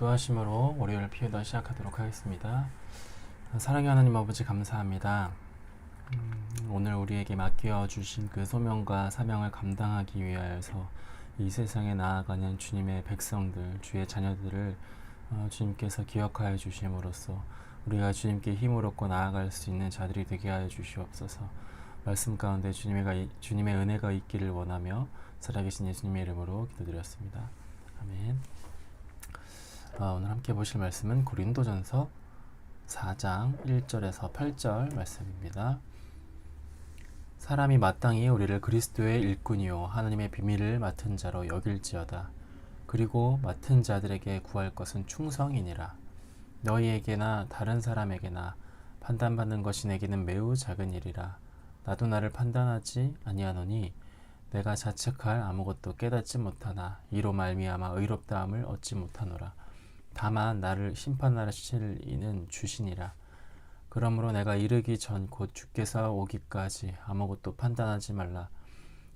기도하심으로 월요일 피요더 시작하도록 하겠습니다. 사랑의 하나님 아버지 감사합니다. 오늘 우리에게 맡겨 주신 그 소명과 사명을 감당하기 위하여서 이 세상에 나아가는 주님의 백성들, 주의 자녀들을 주님께서 기억하여 주심으로써 우리가 주님께 힘을 얻고 나아갈 수 있는 자들이 되게 하여 주시옵소서. 말씀 가운데 주님의 은혜가 있기를 원하며 살아계신 예수님의 이름으로 기도드렸습니다. 아멘. 오늘 함께 보실 말씀은 고린도전서 4장 1절에서 8절 말씀입니다. 사람이 마땅히 우리를 그리스도의 일꾼이요 하나님의 비밀을 맡은 자로 여길지어다. 그리고 맡은 자들에게 구할 것은 충성이니라. 너희에게나 다른 사람에게나 판단받는 것이 내게는 매우 작은 일이라. 나도 나를 판단하지 아니하노니 내가 자책할 아무것도 깨닫지 못하나 이로 말미암아 의롭다함을 얻지 못하노라. 다만 나를 심판하실 이는 주시니라. 그러므로 내가 이르기 전 곧 주께서 오기까지 아무것도 판단하지 말라.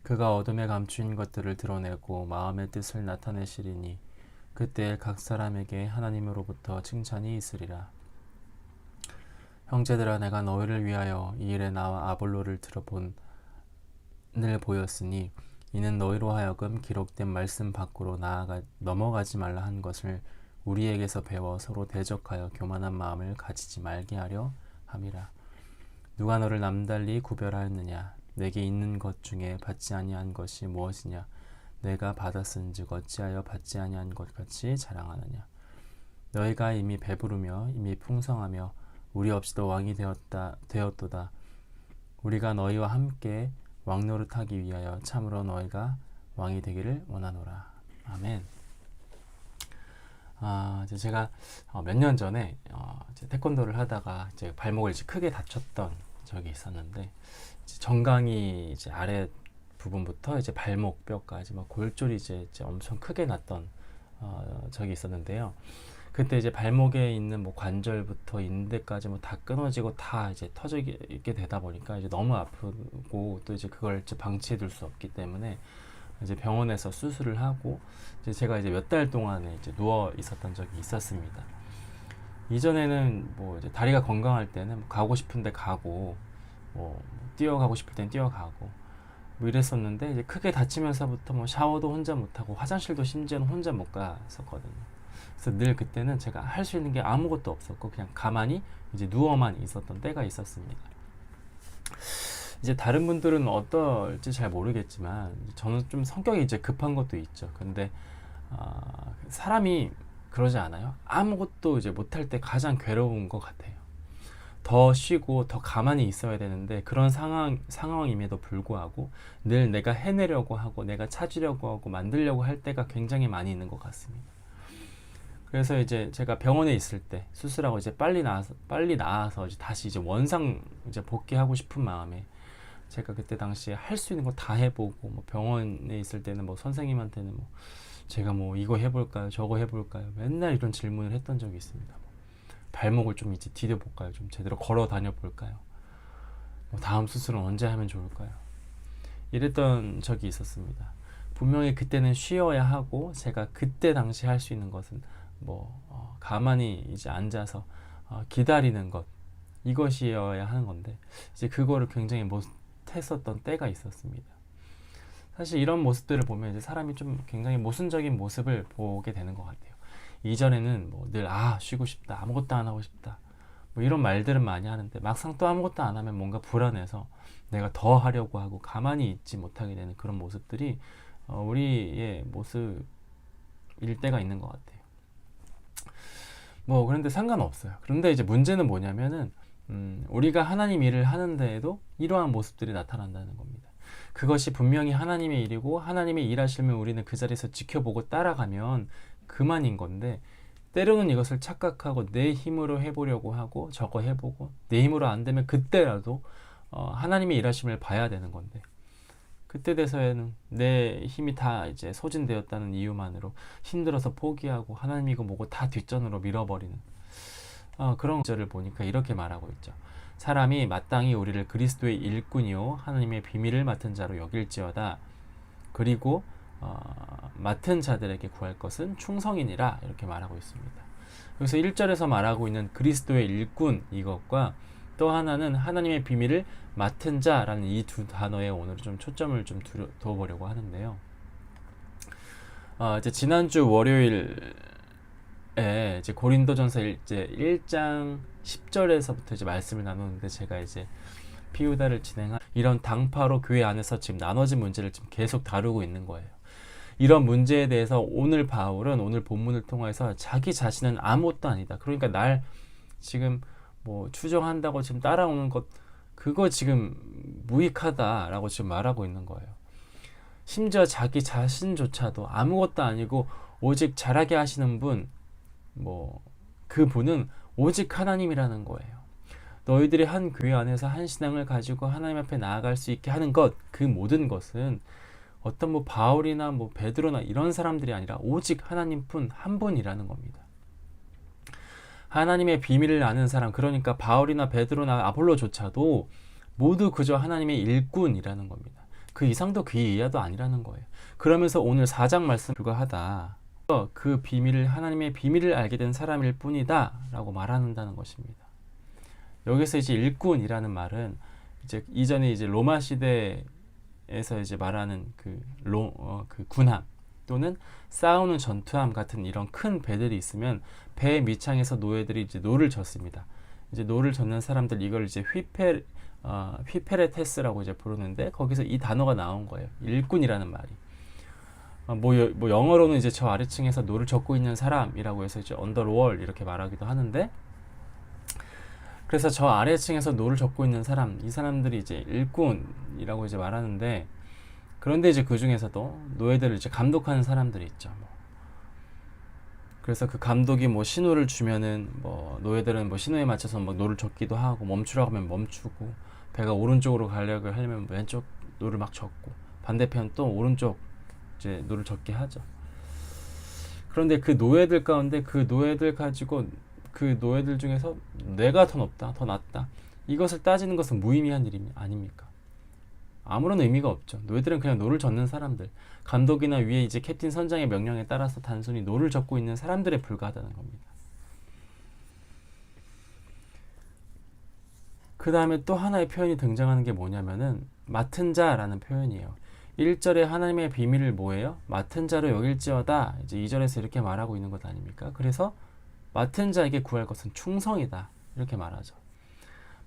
그가 어둠에 감추인 것들을 드러내고 마음의 뜻을 나타내시리니 그때 각 사람에게 하나님으로부터 칭찬이 있으리라. 형제들아, 내가 너희를 위하여 이 일에 나와 아볼로를 들어본을 보였으니 이는 너희로 하여금 기록된 말씀 밖으로 넘어가지 말라 한 것을 우리에게서 배워 서로 대적하여 교만한 마음을 가지지 말게 하려 함이라. 누가 너를 남달리 구별하였느냐? 내게 있는 것 중에 받지 아니한 것이 무엇이냐? 내가 받았은즉 어찌하여 받지 아니한 것 같이 자랑하느냐? 너희가 이미 배부르며 이미 풍성하며 우리 없이도 왕이 되었도다. 우리가 너희와 함께 왕노릇하기 위하여 참으로 너희가 왕이 되기를 원하노라. 아멘. 이제 제가 몇 년 전에 태권도를 하다가 이제 발목을 크게 다쳤던 적이 있었는데, 정강이 이제 아래 부분부터 이제 발목 뼈까지 막 골절이 이제 엄청 크게 났던 적이 있었는데요. 그때 이제 발목에 있는 뭐 관절부터 인대까지 뭐 다 끊어지고 다 이제 터져 있게 되다 보니까 이제 너무 아프고 또 이제 그걸 이제 방치해둘 수 없기 때문에 이제 병원에서 수술을 하고 이제 제가 이제 몇 달 동안에 이제 누워 있었던 적이 있었습니다. 이전에는 뭐 이제 다리가 건강할 때는 뭐 가고 싶은데 가고 뭐 뛰어가고 싶을 땐 뛰어가고 뭐 이랬었는데, 이제 크게 다치면서부터 뭐 샤워도 혼자 못하고 화장실도 심지어는 혼자 못 갔었거든요. 그래서 늘 그때는 제가 할 수 있는 게 아무것도 없었고 그냥 가만히 이제 누워만 있었던 때가 있었습니다. 이제 다른 분들은 어떨지 잘 모르겠지만 저는 좀 성격이 이제 급한 것도 있죠. 근데 사람이 그러지 않아요? 아무것도 이제 못할 때 가장 괴로운 것 같아요. 더 쉬고 더 가만히 있어야 되는데 그런 상황임에도 불구하고 늘 내가 해내려고 하고 내가 찾으려고 하고 만들려고 할 때가 굉장히 많이 있는 것 같습니다. 그래서 이제 제가 병원에 있을 때 수술하고 이제 빨리 나와서 이제 다시 이제 원상 이제 복귀하고 싶은 마음에 제가 그때 당시에 할 수 있는 거 다 해보고, 뭐 병원에 있을 때는 뭐 선생님한테는 뭐 제가 뭐 이거 해볼까요, 저거 해볼까요, 맨날 이런 질문을 했던 적이 있습니다. 발목을 좀 이제 디뎌볼까요, 좀 제대로 걸어 다녀 볼까요, 뭐 다음 수술은 언제 하면 좋을까요, 이랬던 적이 있었습니다. 분명히 그때는 쉬어야 하고 제가 그때 당시 할 수 있는 것은 가만히 이제 앉아서 기다리는 것, 이것이어야 하는 건데 이제 그거를 굉장히 못했었던 때가 있었습니다. 사실 이런 모습들을 보면 이제 사람이 좀 굉장히 모순적인 모습을 보게 되는 것 같아요. 이전에는 뭐 늘 쉬고 싶다, 아무것도 안 하고 싶다, 뭐 이런 말들은 많이 하는데 막상 또 아무것도 안 하면 뭔가 불안해서 내가 더 하려고 하고 가만히 있지 못하게 되는 그런 모습들이 우리의 모습일 때가 있는 것 같아요. 그런데 상관없어요. 그런데 이제 문제는 뭐냐면은 우리가 하나님 일을 하는데에도 이러한 모습들이 나타난다는 겁니다. 그것이 분명히 하나님의 일이고 하나님의 일하시면 우리는 그 자리에서 지켜보고 따라가면 그만인 건데, 때로는 이것을 착각하고 내 힘으로 해보려고 하고 저거 해보고 내 힘으로 안 되면 그때라도 하나님의 일하심을 봐야 되는 건데, 그때 돼서에는 내 힘이 다 이제 소진되었다는 이유만으로 힘들어서 포기하고 하나님이고 뭐고 다 뒷전으로 밀어버리는 그런 구절을 보니까 이렇게 말하고 있죠. 사람이 마땅히 우리를 그리스도의 일꾼이요 하나님의 비밀을 맡은 자로 여길지어다. 그리고 맡은 자들에게 구할 것은 충성이니라 이렇게 말하고 있습니다. 여기서 1절에서 말하고 있는 그리스도의 일꾼 이것과 또 하나는 하나님의 비밀을 맡은 자라는 이 두 단어에 오늘 좀 초점을 좀 두어보려고 하는데요. 이제 지난주 월요일에 이제 고린도전서 이제 1장 10절에서부터 이제 말씀을 나누는데 제가 이제 피우다를 진행한 이런 당파로 교회 안에서 지금 나눠진 문제를 지금 계속 다루고 있는 거예요. 이런 문제에 대해서 오늘 바울은 오늘 본문을 통해서 자기 자신은 아무것도 아니다. 그러니까 날 지금 뭐 추정한다고 지금 따라오는 것 그거 지금 무익하다라고 지금 말하고 있는 거예요. 심지어 자기 자신조차도 아무것도 아니고 오직 잘하게 하시는 분, 뭐 그분은 오직 하나님이라는 거예요. 너희들이 한 교회 안에서 한 신앙을 가지고 하나님 앞에 나아갈 수 있게 하는 것, 그 모든 것은 어떤 뭐 바울이나 뭐 베드로나 이런 사람들이 아니라 오직 하나님뿐 한 분이라는 겁니다. 하나님의 비밀을 아는 사람, 그러니까 바울이나 베드로나 아볼로조차도 모두 그저 하나님의 일꾼이라는 겁니다. 그 이상도 그 이하도 아니라는 거예요. 그러면서 오늘 4장 말씀 불과하다. 그 비밀을 하나님의 비밀을 알게 된 사람일 뿐이다 라고 말한다는 것입니다. 여기서 이제 일꾼이라는 말은 이제 이전에 이제 로마 시대에서 이제 말하는 그 군함 또는 싸우는 전투함 같은 이런 큰 배들이 있으면 배 밑창에서 노예들이 이제 노를 젓습니다. 이제 노를 젓는 사람들 이걸 이제 휘페레테스라고 이제 부르는데 거기서 이 단어가 나온 거예요. 일꾼이라는 말이. 뭐 영어로는 이제 저 아래층에서 노를 젓고 있는 사람이라고 해서 이제 언더월 이렇게 말하기도 하는데 그래서 저 아래층에서 노를 젓고 있는 사람 이 사람들이 이제 일꾼이라고 이제 말하는데 그런데 이제 그 중에서도 노예들을 이제 감독하는 사람들이 있죠. 그래서 그 감독이 뭐 신호를 주면은 뭐 노예들은 뭐 신호에 맞춰서 뭐 노를 젓기도 하고 멈추라고 하면 멈추고 배가 오른쪽으로 가려고 하면 왼쪽 노를 막 젓고 반대편 또 오른쪽 이제 노를 젓게 하죠. 그런데 그 노예들 가운데 그 노예들 가지고 그 노예들 중에서 내가 더 높다, 더 낫다 이것을 따지는 것은 무의미한 일이 아닙니까? 아무런 의미가 없죠. 노예들은 그냥 노를 젓는 사람들, 감독이나 위에 이제 캡틴 선장의 명령에 따라서 단순히 노를 젓고 있는 사람들에 불과하다는 겁니다. 그 다음에 또 하나의 표현이 등장하는 게 뭐냐면은 맡은 자라는 표현이에요. 1절에 하나님의 비밀을 뭐예요? 맡은 자로 여길지어다. 이제 2절에서 이렇게 말하고 있는 것 아닙니까? 그래서 맡은 자에게 구할 것은 충성이다. 이렇게 말하죠.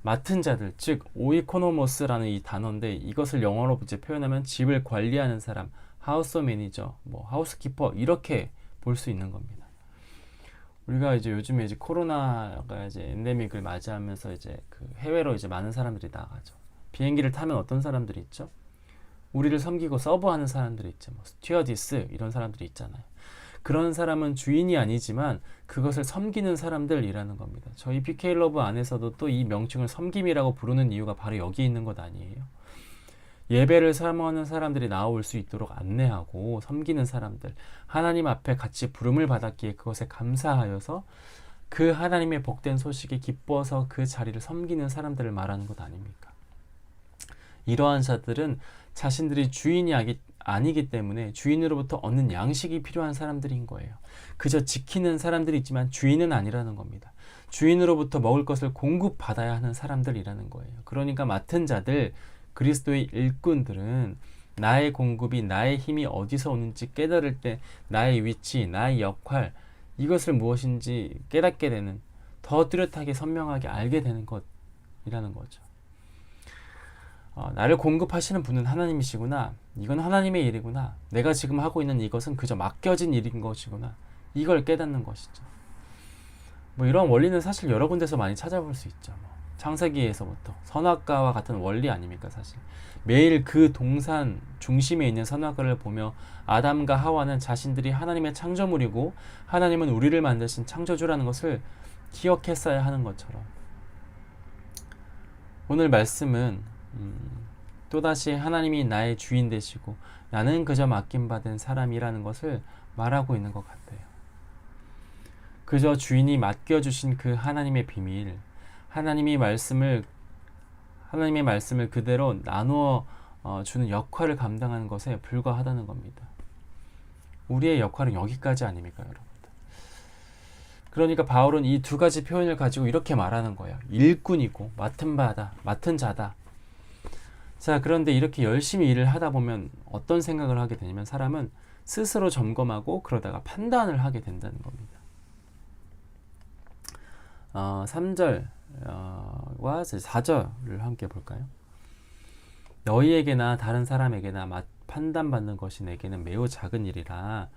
맡은 자들, 즉 오이코노모스라는 이 단어인데 이것을 영어로 이제 표현하면 집을 관리하는 사람, 하우스 매니저, 뭐 하우스키퍼 이렇게 볼 수 있는 겁니다. 우리가 이제 요즘에 이제 코로나가 이제 엔데믹을 맞이하면서 이제 그 해외로 이제 많은 사람들이 나가죠. 비행기를 타면 어떤 사람들이 있죠? 우리를 섬기고 서브하는 사람들이 있죠. 뭐 스튜어디스 이런 사람들이 있잖아요. 그런 사람은 주인이 아니지만 그것을 섬기는 사람들이라는 겁니다. 저희 PK러브 안에서도 또 이 명칭을 섬김이라고 부르는 이유가 바로 여기 있는 것 아니에요. 예배를 사모하는 사람들이 나올 수 있도록 안내하고 섬기는 사람들, 하나님 앞에 같이 부름을 받았기에 그것에 감사하여서 그 하나님의 복된 소식에 기뻐서 그 자리를 섬기는 사람들을 말하는 것 아닙니까? 이러한 자들은 자신들이 주인이 아니기 때문에 주인으로부터 얻는 양식이 필요한 사람들인 거예요. 그저 지키는 사람들이 있지만 주인은 아니라는 겁니다. 주인으로부터 먹을 것을 공급받아야 하는 사람들이라는 거예요. 그러니까 맡은 자들, 그리스도의 일꾼들은 나의 공급이, 나의 힘이 어디서 오는지 깨달을 때 나의 위치, 나의 역할, 이것을 무엇인지 깨닫게 되는, 더 뚜렷하게 선명하게 알게 되는 것이라는 거죠. 나를 공급하시는 분은 하나님이시구나. 이건 하나님의 일이구나. 내가 지금 하고 있는 이것은 그저 맡겨진 일인 것이구나. 이걸 깨닫는 것이죠. 뭐 이런 원리는 사실 여러 군데서 많이 찾아볼 수 있죠. 창세기에서부터 선악과와 같은 원리 아닙니까? 사실 매일 그 동산 중심에 있는 선악과를 보며 아담과 하와는 자신들이 하나님의 창조물이고 하나님은 우리를 만드신 창조주라는 것을 기억했어야 하는 것처럼 오늘 말씀은 또다시 하나님이 나의 주인 되시고 나는 그저 맡김받은 사람이라는 것을 말하고 있는 것 같아요. 그저 주인이 맡겨주신 그 하나님의 비밀, 하나님의 말씀을 그대로 나누어 주는 역할을 감당하는 것에 불과하다는 겁니다. 우리의 역할은 여기까지 아닙니까, 여러분? 그러니까 바울은 이 두 가지 표현을 가지고 이렇게 말하는 거예요. 일꾼이고 맡은 자다. 자, 그런데 이렇게 열심히 일을 하다 보면 어떤 생각을 하게 되냐면 사람은 스스로 점검하고 그러다가 판단을 하게 된다는 겁니다. 3절과 4절을 함께 볼까요? 너희에게나 다른 사람에게나 판단받는 것이 내게는 매우 작은 일이라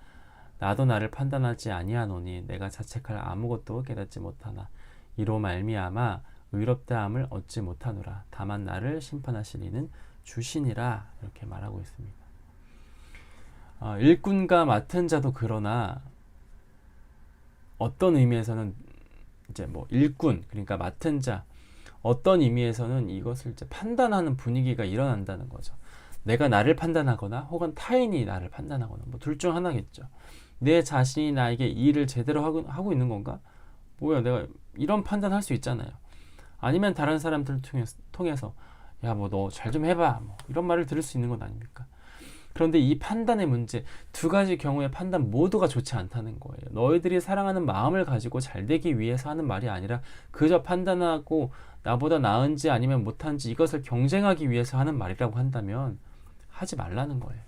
나도 나를 판단하지 아니하노니 내가 자책할 아무것도 깨닫지 못하나 이로 말미암아 의롭다함을 얻지 못하노라. 다만 나를 심판하실 이는 주시니라. 이렇게 말하고 있습니다. 일꾼과 맡은 자도 그러나 어떤 의미에서는 이제 뭐 일꾼 그러니까 맡은 자 어떤 의미에서는 이것을 이제 판단하는 분위기가 일어난다는 거죠. 내가 나를 판단하거나 혹은 타인이 나를 판단하거나 뭐 둘 중 하나겠죠. 내 자신이 나에게 이 일을 제대로 하고 있는 건가? 뭐야, 내가 이런 판단할 수 있잖아요. 아니면 다른 사람들을 통해서 야, 뭐 너 잘 좀 해봐, 뭐 이런 말을 들을 수 있는 건 아닙니까? 그런데 이 판단의 문제, 두 가지 경우의 판단 모두가 좋지 않다는 거예요. 너희들이 사랑하는 마음을 가지고 잘 되기 위해서 하는 말이 아니라 그저 판단하고 나보다 나은지 아니면 못한지 이것을 경쟁하기 위해서 하는 말이라고 한다면 하지 말라는 거예요.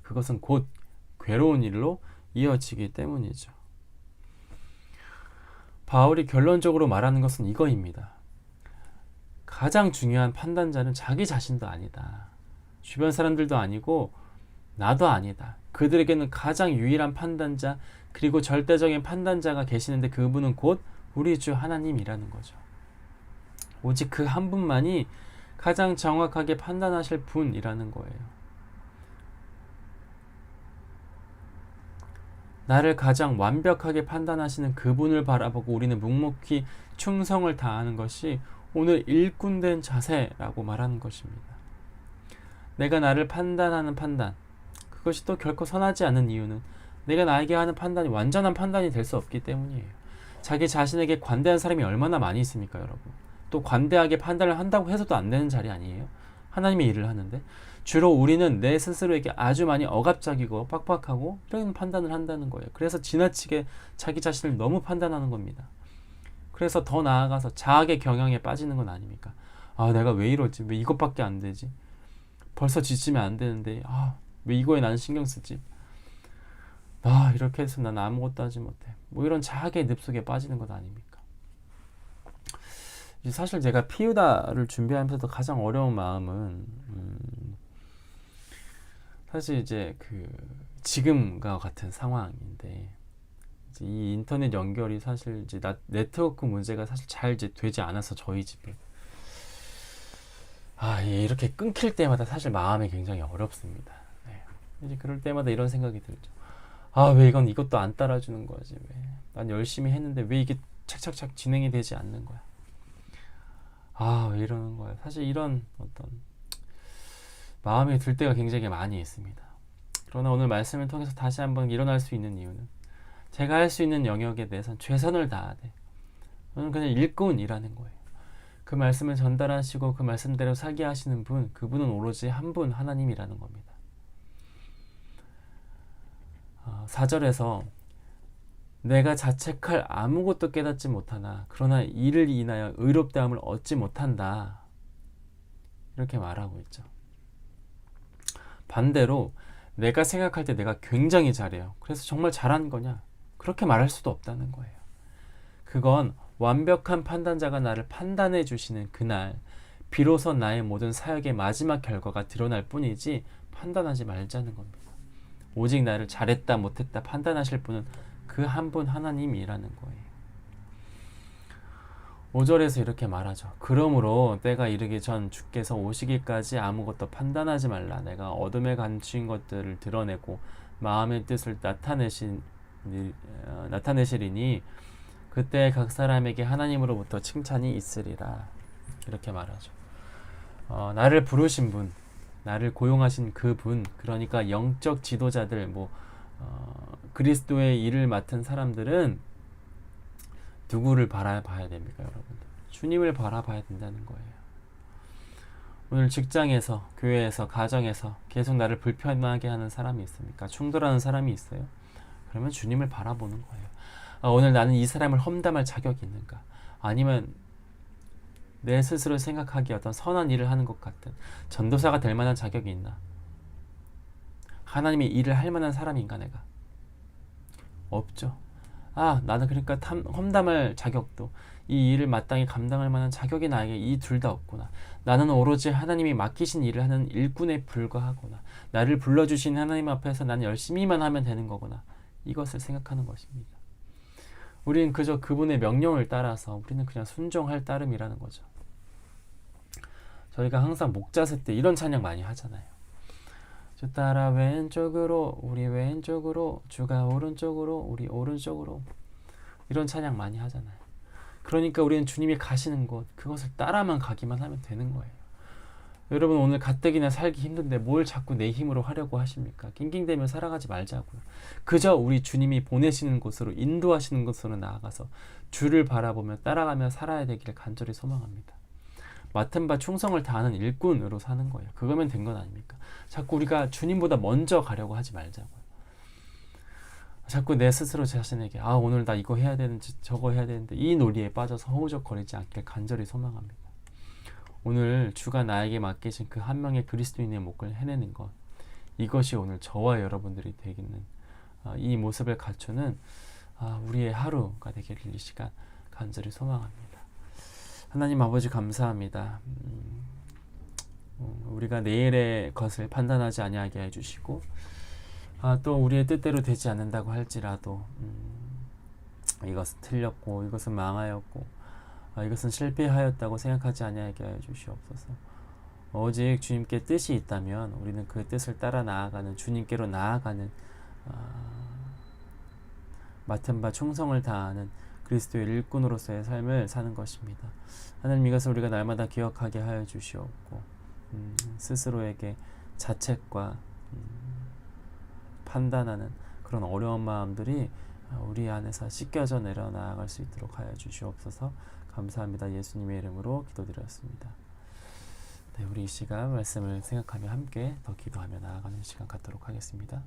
그것은 곧 괴로운 일로 이어지기 때문이죠. 바울이 결론적으로 말하는 것은 이거입니다. 가장 중요한 판단자는 자기 자신도 아니다. 주변 사람들도 아니고 나도 아니다. 그들에게는 가장 유일한 판단자 그리고 절대적인 판단자가 계시는데 그분은 곧 우리 주 하나님이라는 거죠. 오직 그 한 분만이 가장 정확하게 판단하실 분이라는 거예요. 나를 가장 완벽하게 판단하시는 그분을 바라보고 우리는 묵묵히 충성을 다하는 것이 오늘 일꾼된 자세라고 말하는 것입니다. 내가 나를 판단하는 판단, 그것이 또 결코 선하지 않은 이유는 내가 나에게 하는 판단이 완전한 판단이 될 수 없기 때문이에요. 자기 자신에게 관대한 사람이 얼마나 많이 있습니까, 여러분? 또 관대하게 판단을 한다고 해서도 안 되는 자리 아니에요? 하나님의 일을 하는데 주로 우리는 내 스스로에게 아주 많이 억압적이고 빡빡하고 이런 판단을 한다는 거예요. 그래서 지나치게 자기 자신을 너무 판단하는 겁니다. 그래서 더 나아가서 자학의 경향에 빠지는 건 아닙니까? 아, 내가 왜 이러지? 왜 이것밖에 안 되지? 벌써 지치면 안 되는데 왜 이거에 나는 신경 쓰지? 이렇게 해서 난 아무것도 하지 못해. 뭐 이런 자학의 늪속에 빠지는 것 아닙니까? 사실 제가 피우다를 준비하면서도 가장 어려운 마음은 사실 이제 지금과 같은 상황인데 이제 이 인터넷 연결이 사실 이제 네트워크 문제가 사실 잘 이제 되지 않아서 저희 집은 이렇게 끊길 때마다 사실 마음이 굉장히 어렵습니다. 네. 이제 그럴 때마다 이런 생각이 들죠. 왜 이것도 안 따라주는 거지? 왜? 난 열심히 했는데 왜 이게 착착착 진행이 되지 않는 거야? 왜 이러는 거야? 사실 이런 어떤 마음이 들 때가 굉장히 많이 있습니다. 그러나 오늘 말씀을 통해서 다시 한번 일어날 수 있는 이유는 제가 할 수 있는 영역에 대해서는 최선을 다하되 저는 그냥 일꾼이라는 거예요. 그 말씀을 전달하시고 그 말씀대로 살게 하시는 분, 그분은 오로지 한 분 하나님이라는 겁니다. 4절에서 내가 자책할 아무것도 깨닫지 못하나 그러나 이를 인하여 의롭다함을 얻지 못한다. 이렇게 말하고 있죠. 반대로 내가 생각할 때 내가 굉장히 잘해요. 그래서 정말 잘한 거냐? 그렇게 말할 수도 없다는 거예요. 그건 완벽한 판단자가 나를 판단해 주시는 그날 비로소 나의 모든 사역의 마지막 결과가 드러날 뿐이지 판단하지 말자는 겁니다. 오직 나를 잘했다 못했다 판단하실 분은 그 한 분 하나님이라는 거예요. 5절에서 이렇게 말하죠. 그러므로 때가 이르기 전 주께서 오시기까지 아무것도 판단하지 말라. 내가 어둠에 감추인 것들을 드러내고 마음의 뜻을 나타내시리니 그때 각 사람에게 하나님으로부터 칭찬이 있으리라. 이렇게 말하죠. 나를 부르신 분, 나를 고용하신 그 분, 그러니까 영적 지도자들, 그리스도의 일을 맡은 사람들은 누구를 바라봐야 됩니까, 여러분들? 주님을 바라봐야 된다는 거예요. 오늘 직장에서, 교회에서, 가정에서 계속 나를 불편하게 하는 사람이 있습니까? 충돌하는 사람이 있어요? 그러면 주님을 바라보는 거예요. 오늘 나는 이 사람을 험담할 자격이 있는가? 아니면 내 스스로 생각하기에 어떤 선한 일을 하는 것 같은 전도사가 될 만한 자격이 있나? 하나님의 일을 할 만한 사람인가 내가? 없죠. 나는 그러니까 험담할 자격도, 이 일을 마땅히 감당할 만한 자격이 나에게 이 둘 다 없구나. 나는 오로지 하나님이 맡기신 일을 하는 일꾼에 불과하구나. 나를 불러주신 하나님 앞에서 나는 열심히만 하면 되는 거구나. 이것을 생각하는 것입니다. 우리는 그저 그분의 명령을 따라서 우리는 그냥 순종할 따름이라는 거죠. 저희가 항상 목자세 때 이런 찬양 많이 하잖아요. 주 따라 왼쪽으로, 우리 왼쪽으로, 주가 오른쪽으로, 우리 오른쪽으로. 이런 찬양 많이 하잖아요. 그러니까 우리는 주님이 가시는 곳, 그것을 따라만 가기만 하면 되는 거예요. 여러분, 오늘 가뜩이나 살기 힘든데 뭘 자꾸 내 힘으로 하려고 하십니까? 낑낑대며 살아가지 말자고요. 그저 우리 주님이 보내시는 곳으로, 인도하시는 곳으로 나아가서 주를 바라보며 따라가며 살아야 되기를 간절히 소망합니다. 맡은 바 충성을 다하는 일꾼으로 사는 거예요. 그거면 된 건 아닙니까? 자꾸 우리가 주님보다 먼저 가려고 하지 말자고요. 자꾸 내 스스로 자신에게 오늘 나 이거 해야 되는지 저거 해야 되는데 이 논리에 빠져서 허우적거리지 않길 간절히 소망합니다. 오늘 주가 나에게 맡기신 그 한 명의 그리스도인의 목을 해내는 것, 이것이 오늘 저와 여러분들이 되겠는 이 모습을 갖추는 우리의 하루가 되기를 이 시간 간절히 소망합니다. 하나님 아버지 감사합니다. 우리가 내일의 것을 판단하지 아니하게 해주시고 또 우리의 뜻대로 되지 않는다고 할지라도 이것은 틀렸고 이것은 망하였고 이것은 실패하였다고 생각하지 아니하게 해주시옵소서. 오직 주님께 뜻이 있다면 우리는 그 뜻을 따라 나아가는, 주님께로 나아가는 맡은 바 충성을 다하는 그리스도의 일꾼으로서의 삶을 사는 것입니다. 하나님, 이것을 우리가 날마다 기억하게 하여 주시옵고 스스로에게 자책과 판단하는 그런 어려운 마음들이 우리 안에서 씻겨져 내려나갈 수 있도록 하여 주시옵소서. 감사합니다. 예수님의 이름으로 기도드렸습니다. 네, 우리 이 시간 말씀을 생각하며 함께 더 기도하며 나아가는 시간 갖도록 하겠습니다.